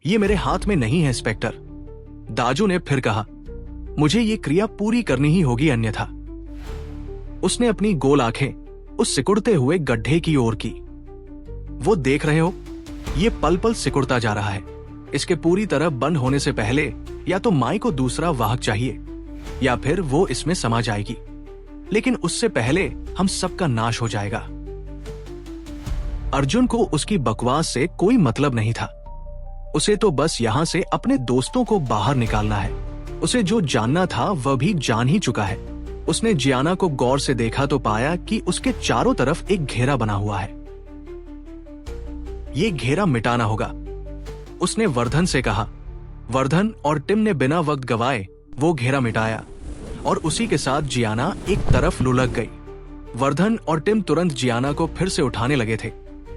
ये मेरे हाथ में नहीं है इंस्पेक्टर, दाजू ने फिर कहा। मुझे ये क्रिया पूरी करनी ही होगी अन्यथा। उसने अपनी गोल आंखें उस सिकुड़ते हुए गड्ढे की ओर की। वो देख रहे हो, ये पल पल सिकुड़ता जा रहा है। इसके पूरी तरह बंद होने से पहले या तो माई को दूसरा वाहक चाहिए या फिर वो इसमें समा जाएगी, लेकिन उससे पहले हम सबका नाश हो जाएगा। अर्जुन को उसकी बकवास से कोई मतलब नहीं था। उसे तो बस यहां से अपने दोस्तों को बाहर निकालना है। उसे जो जानना था वह भी जान ही चुका है। उसने जियाना को गौर से देखा तो पाया कि उसके चारों तरफ एक घेरा बना हुआ है। ये घेरा मिटाना होगा, उसने वर्धन से कहा। वर्धन और टिम ने बिना वक्त गवाए वो घेरा मिटाया और उसी के साथ जियाना एक तरफ लुढ़क गई। वर्धन और टिम तुरंत जियाना को फिर से उठाने लगे थे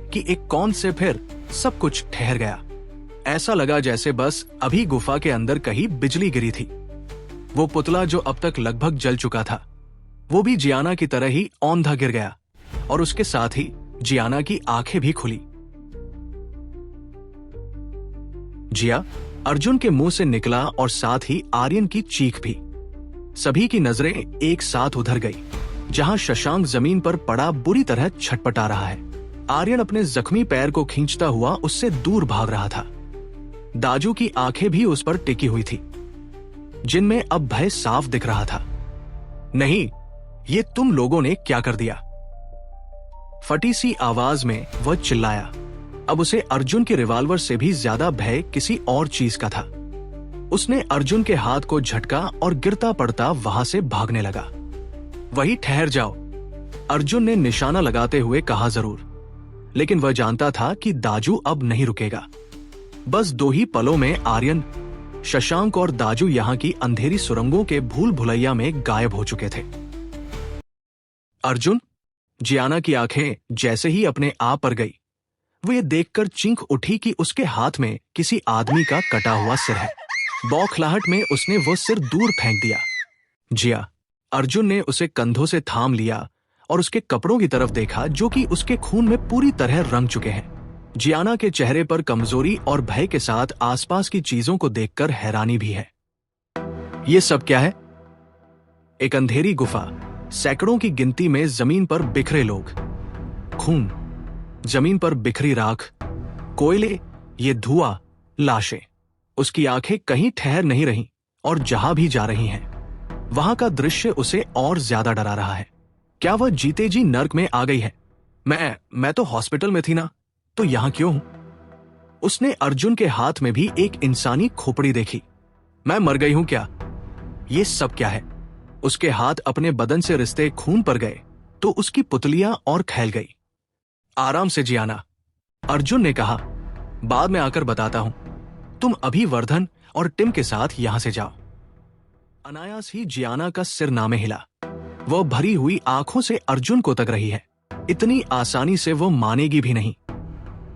कि एक कौन से फिर सब कुछ ठहर गया। ऐसा लगा जैसे बस अभी गुफा के अंदर कहीं बिजली गिरी थी। वो पुतला जो अब तक लगभग जल चुका था, वो भी जियाना की तरह ही औंधा गिर गया और उसके साथ ही जियाना की आंखें भी खुली। जिया, अर्जुन के मुंह से निकला और साथ ही आर्यन की चीख भी। सभी की नजरें एक साथ उधर गई जहां शशांक जमीन पर पड़ा बुरी तरह छटपटा रहा है। आर्यन अपने जख्मी पैर को खींचता हुआ उससे दूर भाग रहा था। दाजू की आंखें भी उस पर टिकी हुई थी, जिनमें अब भय साफ दिख रहा था। नहीं, ये तुम लोगों ने क्या कर दिया? फटी सी आवाज में वह चिल्लाया। अब उसे अर्जुन के रिवॉल्वर से भी ज्यादा भय किसी और चीज का था। उसने अर्जुन के हाथ को झटका और गिरता पड़ता वहां से भागने लगा। वही ठहर जाओ, अर्जुन ने निशाना लगाते हुए कहा जरूर, लेकिन वह जानता था कि दाजू अब नहीं रुकेगा। बस 2 ही पलों में आर्यन, शशांक और दाजू यहां की अंधेरी सुरंगों के भूल भुलैया में गायब हो चुके थे। अर्जुन, जियाना की आंखें जैसे ही अपने आप पर गई, वो ये देखकर चीख उठी कि उसके हाथ में किसी आदमी का कटा हुआ सिर है। बौखलाहट में उसने वो सिर दूर फेंक दिया। जिया, अर्जुन ने उसे कंधों से थाम लिया और उसके कपड़ों की तरफ देखा जो कि उसके खून में पूरी तरह रंग चुके हैं। जियाना के चेहरे पर कमजोरी और भय के साथ आसपास की चीजों को देखकर हैरानी भी है। ये सब क्या है? एक अंधेरी गुफा, सैकड़ों की गिनती में जमीन पर बिखरे लोग, खून, जमीन पर बिखरी राख, कोयले, ये धुआं, लाशें। उसकी आंखें कहीं ठहर नहीं रहीं और जहां भी जा रही हैं, वहां का दृश्य उसे और ज्यादा डरा रहा है। क्या वह जीते जी नर्क में आ गई है? मैं तो हॉस्पिटल में थी ना, तो यहां क्यों हूं? उसने अर्जुन के हाथ में भी एक इंसानी खोपड़ी देखी। मैं मर गई हूं क्या? ये सब क्या है? उसके हाथ अपने बदन से रिश्ते खून पर गए तो उसकी पुतलियां और खैल गई। आराम से जियाना, अर्जुन ने कहा, बाद में आकर बताता हूं। तुम अभी वर्धन और टिम के साथ यहां से जाओ। अनायास ही जियाना का सिर नामे हिला। वह भरी हुई आंखों से अर्जुन को तक रही है। इतनी आसानी से वो मानेगी भी नहीं।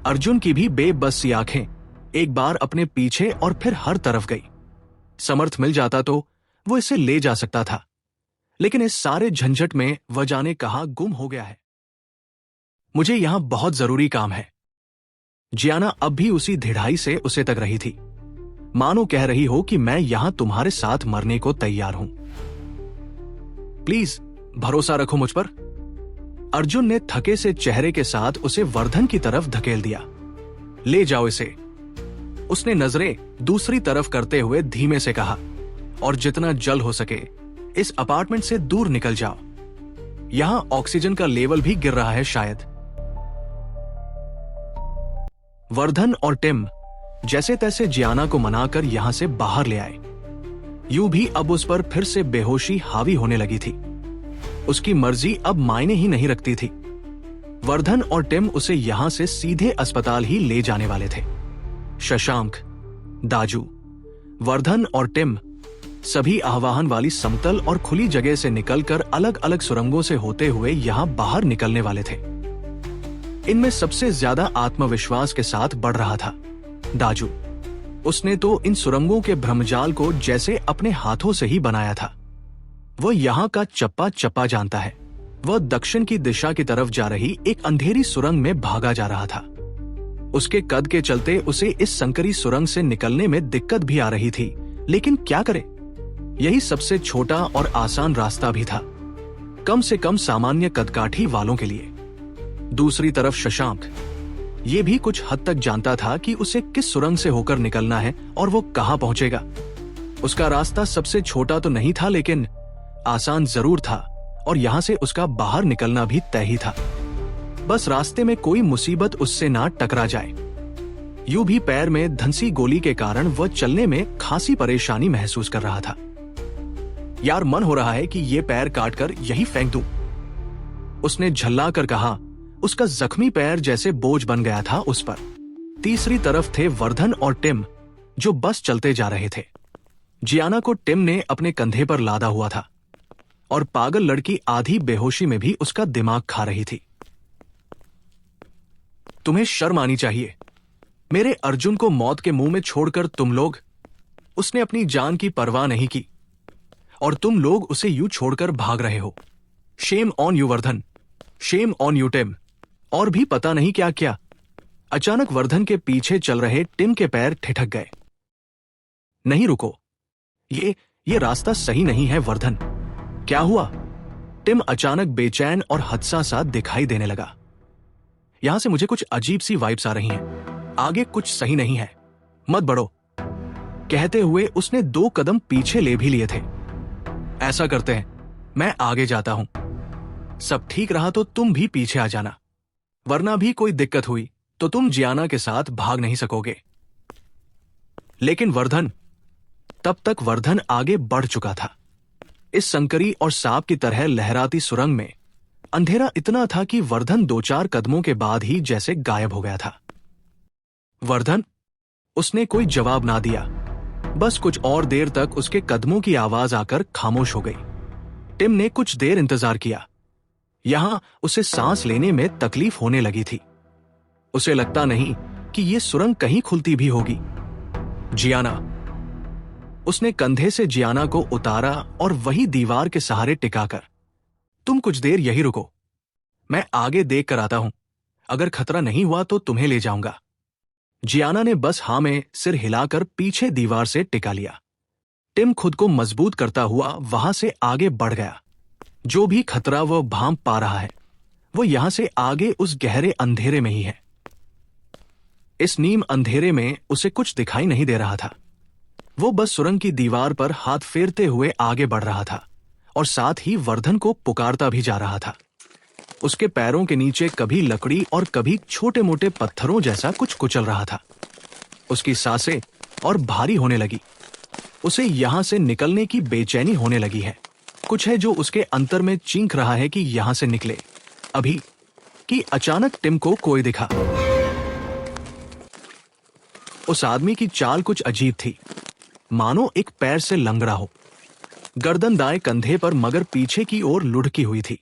अर्जुन की भी बेबस सी आंखें एक बार अपने पीछे और फिर हर तरफ गई। समर्थ मिल जाता तो वो इसे ले जा सकता था, लेकिन इस सारे झंझट में वह जाने कहां गुम हो गया है। मुझे यहां बहुत जरूरी काम है। जियाना अब भी उसी ढिढ़ाई से उसे तक रही थी, मानो कह रही हो कि मैं यहां तुम्हारे साथ मरने को तैयार हूं। प्लीज भरोसा रखो मुझ पर। अर्जुन ने थके से चेहरे के साथ उसे वर्धन की तरफ धकेल दिया। ले जाओ इसे, उसने नजरें दूसरी तरफ करते हुए धीमे से कहा, और जितना जल्द हो सके इस अपार्टमेंट से दूर निकल जाओ। यहां ऑक्सीजन का लेवल भी गिर रहा है शायद। वर्धन और टिम जैसे तैसे जियाना को मनाकर यहां से बाहर ले आए। यूं भी अब उस पर फिर से बेहोशी हावी होने लगी थी। उसकी मर्जी अब मायने ही नहीं रखती थी। वर्धन और टिम उसे यहां से सीधे अस्पताल ही ले जाने वाले थे। शशांक, दाजू, वर्धन और टिम सभी आवाहन वाली समतल और खुली जगह से निकलकर अलग अलग सुरंगों से होते हुए यहां बाहर निकलने वाले थे। इनमें सबसे ज्यादा आत्मविश्वास के साथ बढ़ रहा था दाजू। उसने तो इन सुरंगों के भ्रमजाल को जैसे अपने हाथों से ही बनाया था। वह यहां का चप्पा चप्पा जानता है। वह दक्षिण की दिशा की तरफ जा रही एक अंधेरी सुरंग में भागा जा रहा था। उसके कद के चलते उसे इस संकरी सुरंग से निकलने में दिक्कत भी आ रही थी, लेकिन क्या करे, यही सबसे छोटा और आसान रास्ता भी था, कम से कम सामान्य कदकाठी वालों के लिए। दूसरी तरफ शशांक ये भी कुछ हद तक जानता था कि उसे किस सुरंग से होकर निकलना है और वो कहां पहुंचेगा। उसका रास्ता सबसे छोटा तो नहीं था, लेकिन आसान जरूर था, और यहां से उसका बाहर निकलना भी तय ही था। बस रास्ते में कोई मुसीबत उससे ना टकरा जाए। यूं भी पैर में धंसी गोली के कारण वह चलने में खासी परेशानी महसूस कर रहा था। यार, मन हो रहा है कि ये पैर काटकर यही फेंक दूं, उसने झल्ला कर कहा। उसका जख्मी पैर जैसे बोझ बन गया था उस पर। तीसरी तरफ थे वर्धन और टिम, जो बस चलते जा रहे थे। जियाना को टिम ने अपने कंधे पर लादा हुआ था और पागल लड़की आधी बेहोशी में भी उसका दिमाग खा रही थी। तुम्हें शर्म आनी चाहिए, मेरे अर्जुन को मौत के मुंह में छोड़कर तुम लोग। उसने अपनी जान की परवाह नहीं की और तुम लोग उसे यूं छोड़कर भाग रहे हो। Shame on you Vardhan, shame on you Tim, और भी पता नहीं क्या क्या। अचानक वर्धन के पीछे चल रहे टिम के पैर ठिठक गए। नहीं, रुको, ये रास्ता सही नहीं है वर्धन। क्या हुआ? टिम अचानक बेचैन और हदसा सा दिखाई देने लगा। यहां से मुझे कुछ अजीब सी वाइब्स आ रही हैं। आगे कुछ सही नहीं है, मत बढ़ो। कहते हुए उसने 2 कदम पीछे ले भी लिए थे। ऐसा करते हैं, मैं आगे जाता हूं, सब ठीक रहा तो तुम भी पीछे आ जाना, वरना भी कोई दिक्कत हुई तो तुम जियाना के साथ भाग नहीं सकोगे। लेकिन वर्धन, तब तक वर्धन आगे बढ़ चुका था। इस संकरी और सांप की तरह लहराती सुरंग में अंधेरा इतना था कि वर्धन 2-4 कदमों के बाद ही जैसे गायब हो गया था। वर्धन, उसने कोई जवाब ना दिया। बस कुछ और देर तक उसके कदमों की आवाज आकर खामोश हो गई। टिम ने कुछ देर इंतजार किया। यहां उसे सांस लेने में तकलीफ होने लगी थी। उसे लगता नहीं कि यह सुरंग कहीं खुलती भी होगी। जियाना, उसने कंधे से जियाना को उतारा और वही दीवार के सहारे टिकाकर, तुम कुछ देर यही रुको, मैं आगे देख कर आता हूं, अगर खतरा नहीं हुआ तो तुम्हें ले जाऊंगा। जियाना ने बस हाँ में सिर हिलाकर पीछे दीवार से टिका लिया। टिम खुद को मजबूत करता हुआ वहां से आगे बढ़ गया। जो भी खतरा वह भांप पा रहा है, वो यहां से आगे उस गहरे अंधेरे में ही है। इस नीम अंधेरे में उसे कुछ दिखाई नहीं दे रहा था। वो बस सुरंग की दीवार पर हाथ फेरते हुए आगे बढ़ रहा था और साथ ही वर्धन को पुकारता भी जा रहा था। उसके पैरों के नीचे कभी लकड़ी और कभी छोटे मोटे पत्थरों जैसा कुछ कुचल रहा था। उसकी सांसें और भारी होने लगी। उसे यहां से निकलने की बेचैनी होने लगी है। कुछ है जो उसके अंतर में चीख रहा है कि यहां से निकले अभी। कि अचानक टिम को कोई दिखा। उस आदमी की चाल कुछ अजीब थी, मानो एक पैर से लंगड़ा हो। गर्दन दाएं कंधे पर मगर पीछे की ओर लुढ़की हुई थी।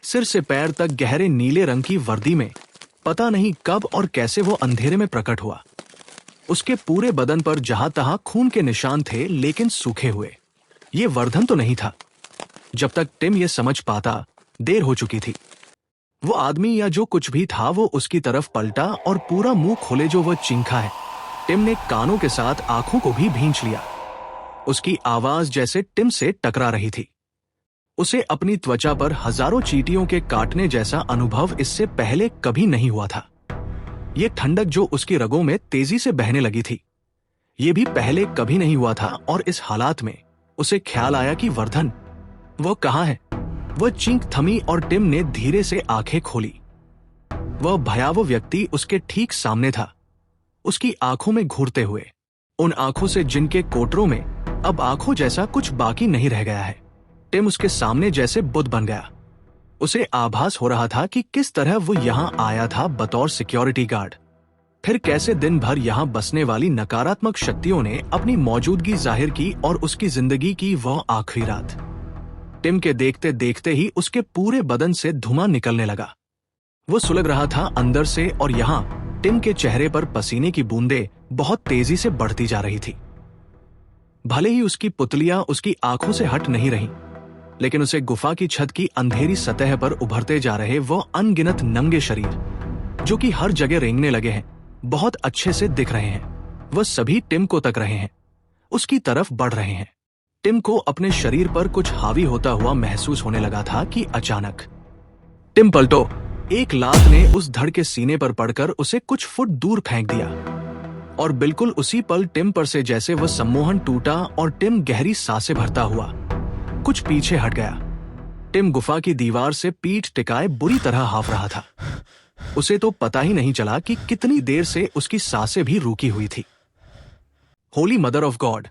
सिर से पैर तक गहरे नीले रंग की वर्दी में पता नहीं कब और कैसे वो अंधेरे में प्रकट हुआ। उसके पूरे बदन पर जहां तहां खून के निशान थे, लेकिन सूखे हुए। ये वर्धन तो नहीं था। जब तक टिम ये समझ पाता, देर हो चुकी थी। वो आदमी या जो कुछ भी था वो उसकी तरफ पलटा और पूरा मुंह खोले जो वह चीखा है। टिम ने कानों के साथ आंखों को भी भींच लिया। उसकी आवाज जैसे टिम से टकरा रही थी। उसे अपनी त्वचा पर हजारों चींटियों के काटने जैसा अनुभव इससे पहले कभी नहीं हुआ था। ये ठंडक जो उसकी रगों में तेजी से बहने लगी थी, ये भी पहले कभी नहीं हुआ था। और इस हालात में उसे ख्याल आया कि वर्धन, वह कहाँ है? वह चीख थमी और टिम ने धीरे से आंखें खोली। वह भयावह व्यक्ति उसके ठीक सामने था, उसकी आंखों में घूरते हुए, उन आंखों से जिनके कोटरों में अब आंखों जैसा कुछ बाकी नहीं रह गया है। टिम उसके सामने जैसे बुद्ध बन गया। उसे आभास हो रहा था कि किस तरह वो यहां आया था बतौर सिक्योरिटी गार्ड, फिर कैसे दिन भर यहां बसने वाली नकारात्मक शक्तियों ने अपनी मौजूदगी जाहिर की और उसकी जिंदगी की वह आखिरी रात। टिम के देखते देखते ही उसके पूरे बदन से धुआं निकलने लगा। वो सुलग रहा था अंदर से और यहां टिम के चेहरे पर पसीने की बूंदें बहुत तेजी से बढ़ती जा रही थी। भले ही उसकी पुतलियां उसकी आंखों से हट नहीं रहीं, लेकिन उसे गुफा की छत की अंधेरी सतह पर उभरते जा रहे वो अनगिनत नंगे शरीर, जो कि हर जगह रेंगने लगे हैं, बहुत अच्छे से दिख रहे हैं। वह सभी टिम को तक रहे हैं, उसकी तरफ बढ़ रहे हैं। टिम को अपने शरीर पर कुछ हावी होता हुआ महसूस होने लगा था कि अचानक टिम पलटो। एक लात ने उस धड़ के सीने पर पड़कर उसे कुछ फुट दूर फेंक दिया और बिल्कुल उसी पल टिम पर से जैसे वह सम्मोहन टूटा और टिम गहरी सांसें भरता हुआ कुछ पीछे हट गया। टिम गुफा की दीवार से पीठ टिकाए बुरी तरह हाफ रहा था। उसे तो पता ही नहीं चला कि कितनी देर से उसकी सांसें भी रुकी हुई थी। होली मदर ऑफ गॉड,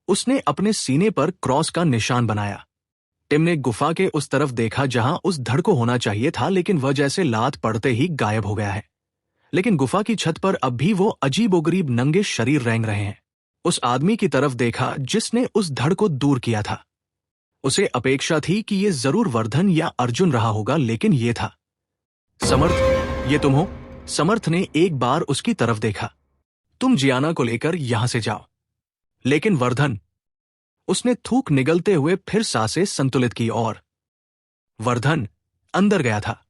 उसने अपने सीने पर क्रॉस का निशान बनाया। टिम ने गुफा के उस तरफ देखा जहां उस धड़ को होना चाहिए था, लेकिन वह जैसे लात पड़ते ही गायब हो गया है। लेकिन गुफा की छत पर अब भी वो अजीबोगरीब नंगे शरीर रेंग रहे हैं। उस आदमी की तरफ देखा जिसने उस धड़ को दूर किया था। उसे अपेक्षा थी कि ये जरूर वर्धन या अर्जुन रहा होगा, लेकिन ये था समर्थ। ये तुम हो? समर्थ ने एक बार उसकी तरफ देखा। तुम जियाना को लेकर यहां से जाओ। लेकिन वर्धन, उसने थूक निगलते हुए फिर सांसें संतुलित की और वर्धन अंदर गया था।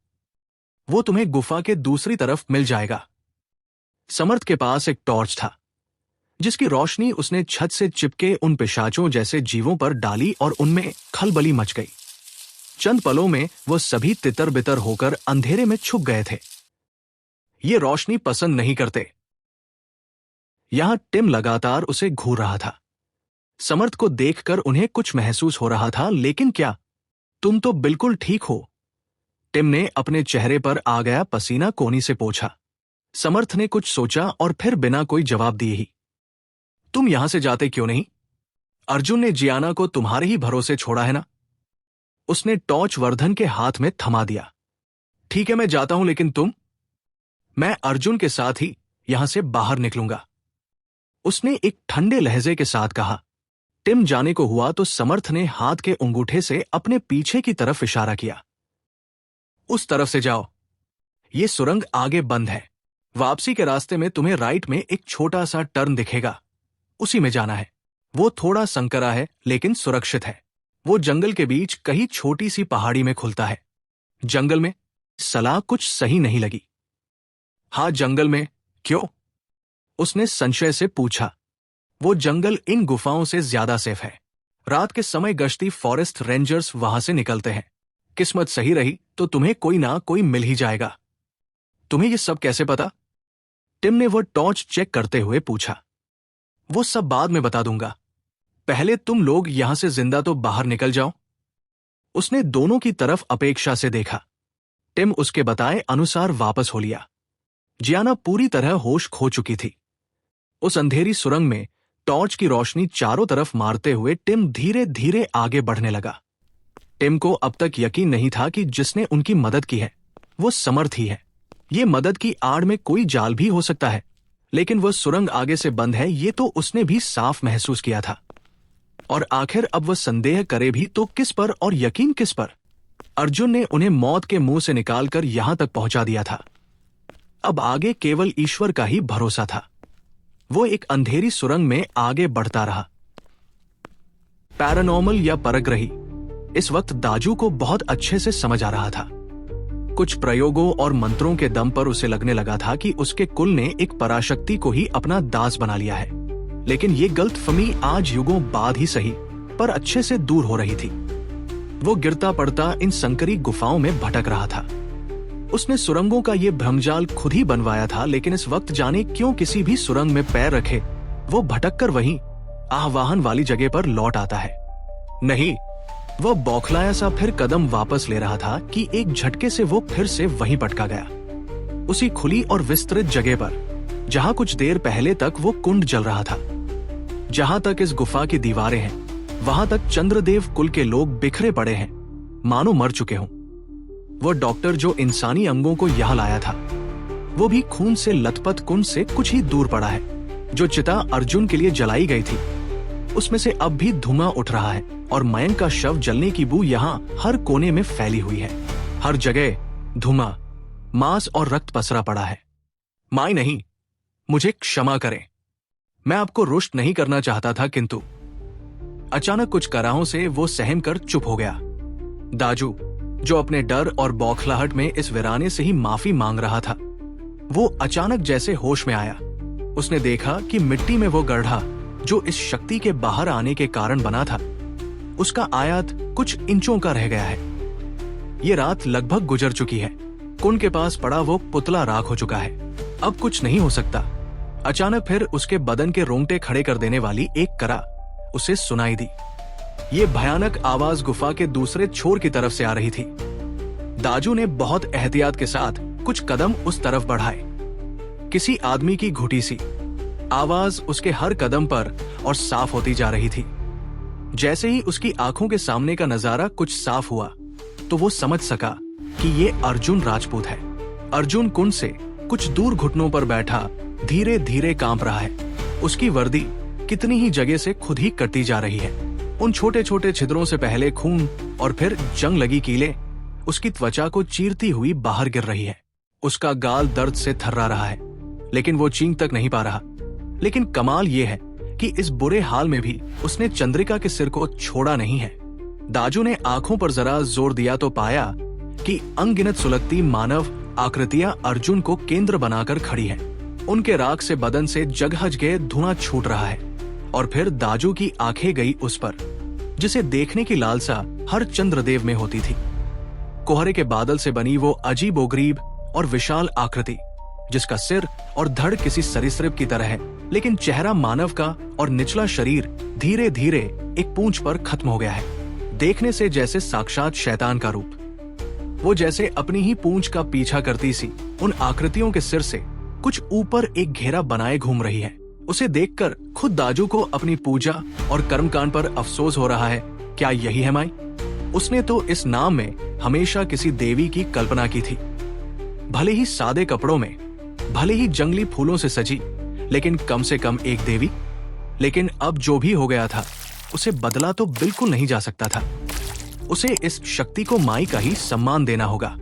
वो तुम्हें गुफा के दूसरी तरफ मिल जाएगा। समर्थ के पास एक टॉर्च था जिसकी रोशनी उसने छत से चिपके उन पिशाचों जैसे जीवों पर डाली और उनमें खलबली मच गई। चंद पलों में वो सभी तितर बितर होकर अंधेरे में छुप गए थे। ये रोशनी पसंद नहीं करते। यहां टिम लगातार उसे घूर रहा था। समर्थ को देखकर उन्हें कुछ महसूस हो रहा था, लेकिन क्या? तुम तो बिल्कुल ठीक हो। टिम ने अपने चेहरे पर आ गया पसीना कोहनी से पोंछा। समर्थ ने कुछ सोचा और फिर बिना कोई जवाब दिए ही, तुम यहां से जाते क्यों नहीं? अर्जुन ने जियाना को तुम्हारे ही भरोसे छोड़ा है ना? उसने टॉर्च वर्धन के हाथ में थमा दिया। ठीक है, मैं जाता हूं, लेकिन तुम? मैं अर्जुन के साथ ही यहां से बाहर निकलूंगा, उसने एक ठंडे लहजे के साथ कहा। टिम जाने को हुआ तो समर्थ ने हाथ के अंगूठे से अपने पीछे की तरफ इशारा किया। उस तरफ से जाओ, ये सुरंग आगे बंद है। वापसी के रास्ते में तुम्हें राइट में एक छोटा सा टर्न दिखेगा, उसी में जाना है। वो थोड़ा संकरा है लेकिन सुरक्षित है। वो जंगल के बीच कहीं छोटी सी पहाड़ी में खुलता है। जंगल में? सलाह कुछ सही नहीं लगी। हाँ, जंगल में। क्यों? उसने संशय से पूछा। वो जंगल इन गुफाओं से ज्यादा सेफ है। रात के समय गश्ती फॉरेस्ट रेंजर्स वहां से निकलते हैं। किस्मत सही रही तो तुम्हें कोई ना कोई मिल ही जाएगा। तुम्हें ये सब कैसे पता? टिम ने वो टॉर्च चेक करते हुए पूछा। वो सब बाद में बता दूंगा, पहले तुम लोग यहां से जिंदा तो बाहर निकल जाओ। उसने दोनों की तरफ अपेक्षा से देखा। टिम उसके बताए अनुसार वापस हो लिया। जियाना पूरी तरह होश खो चुकी थी। उस अंधेरी सुरंग में टॉर्च की रोशनी चारों तरफ मारते हुए टिम धीरे धीरे आगे बढ़ने लगा। टिम को अब तक यकीन नहीं था कि जिसने उनकी मदद की है वो समर्थ ही है। ये मदद की आड़ में कोई जाल भी हो सकता है, लेकिन वह सुरंग आगे से बंद है ये तो उसने भी साफ महसूस किया था। और आखिर अब वह संदेह करे भी तो किस पर और यकीन किस पर? अर्जुन ने उन्हें मौत के मुंह से निकालकर यहां तक पहुंचा दिया था। अब आगे केवल ईश्वर का ही भरोसा था। वो एक अंधेरी सुरंग में आगे बढ़ता रहा। पैरानॉर्मल या परग्रही इस वक्त दाजू को बहुत अच्छे से समझ आ रहा था। कुछ प्रयोगों और मंत्रों के दम पर उसे लगने लगा था कि उसके कुल ने एक पराशक्ति को ही अपना दास बना लिया है। लेकिन ये गलतफहमी आज युगों बाद ही सही पर अच्छे से दूर हो रही थी। वो गिरता पड़ता इन संकरी गुफाओं में भटक रहा था। उसने सुरंगों का ये भ्रमजाल खुद ही बनवाया था, लेकिन इस वक्त जाने क्यों किसी भी सुरंग में पैर रखे वो भटककर वहीं आह्वान वाली जगह पर लौट आता है। नहीं, वह बौखलाया सा फिर कदम वापस ले रहा था कि एक झटके से वो फिर से वहीं पटका गया, उसी खुली और विस्तृत जगह पर जहां कुछ देर पहले तक वो कुंड जल रहा था। जहां तक इस गुफा की दीवारें हैं वहां तक चंद्रदेव कुल के लोग बिखरे पड़े हैं, मानो मर चुके हों। वो डॉक्टर जो इंसानी अंगों को यहां लाया था वो भी खून से लथपथ कुंड से कुछ ही दूर पड़ा है। जो चिता अर्जुन के लिए जलाई गई थी उसमें से अब भी धुआं उठ रहा है और मयंक का शव जलने की बू यहाँ हर कोने में फैली हुई है। हर जगह धुआं, मांस और रक्त पसरा पड़ा है। माई नहीं, मुझे क्षमा करें, मैं आपको रुष्ट नहीं करना चाहता था, किंतु अचानक कुछ कराहों से वो सहम कर चुप हो गया। दाजू, जो अपने डर और बौखलाहट में इस वीराने से ही माफी मांग रहा था, वो अचानक जैसे होश में आया। उसने देखा कि मिट्टी में वो गड्ढा जो इस शक्ति के बाहर आने के कारण बना था, उसका आयत कुछ इंचों का रह गया है। ये रात लगभग गुजर चुकी है। कुन के पास पड़ा वो पुतला राख हो चुका है। अब कुछ नहीं हो सकता। अचानक फिर उसके बदन के रोंगटे खड़े कर देने वाली एक करा उसे सुनाई दी। ये भयानक आवाज गुफा के दूसरे छोर की तरफ से आ रही थी। दाजू ने बहुत एहतियात के साथ कुछ कदम उस तरफ बढ़ाए। किसी आदमी की घुटी सी आवाज उसके हर कदम पर और साफ होती जा रही थी। जैसे ही उसकी आंखों के सामने का नजारा कुछ साफ हुआ तो वो समझ सका कि ये अर्जुन राजपूत है। अर्जुन कुंड से कुछ दूर घुटनों पर बैठा धीरे धीरे कांप रहा है। उसकी वर्दी कितनी ही जगह से खुद ही कटती जा रही है। उन छोटे छोटे छिद्रों से पहले खून और फिर जंग लगी कीलें उसकी त्वचा को चीरती हुई बाहर गिर रही है। उसका गाल दर्द से थर्रा रहा है, लेकिन वो चीख तक नहीं पा रहा। लेकिन कमाल ये है कि इस बुरे हाल में भी उसने चंद्रिका के सिर को छोड़ा नहीं है। दाजू ने आंखों पर जरा जोर दिया तो पाया कि अनगिनत सुलगती मानव आकृतियां अर्जुन को केंद्र बनाकर खड़ी हैं। उनके राख से बदन से जगह जगह धुआं छूट रहा है। और फिर दाजू की आंखें गई उस पर जिसे देखने की लालसा हर चंद्रदेव में होती थी। कोहरे के बादल से बनी वो अजीबोगरीब और विशाल आकृति, जिसका सिर और धड़ किसी सरीसृप की तरह है, लेकिन चेहरा मानव का और निचला शरीर धीरे धीरे एक पूंछ पर खत्म हो गया है। देखने से जैसे साक्षात शैतान का रूप। वो जैसे अपनी ही पूंछ का पीछा करती सी उन आकृतियों के सिर से कुछ ऊपर एक घेरा बनाए घूम रही है। उसे देखकर खुद दाजू को अपनी पूजा और कर्मकांड पर अफसोस हो रहा है। क्या यही है माई? उसने तो इस नाम में हमेशा किसी देवी की कल्पना की थी, भले ही सादे कपड़ों में, भले ही जंगली फूलों से सजी, लेकिन कम से कम एक देवी। लेकिन अब जो भी हो गया था उसे बदला तो बिल्कुल नहीं जा सकता था। उसे इस शक्ति को माई का ही सम्मान देना होगा।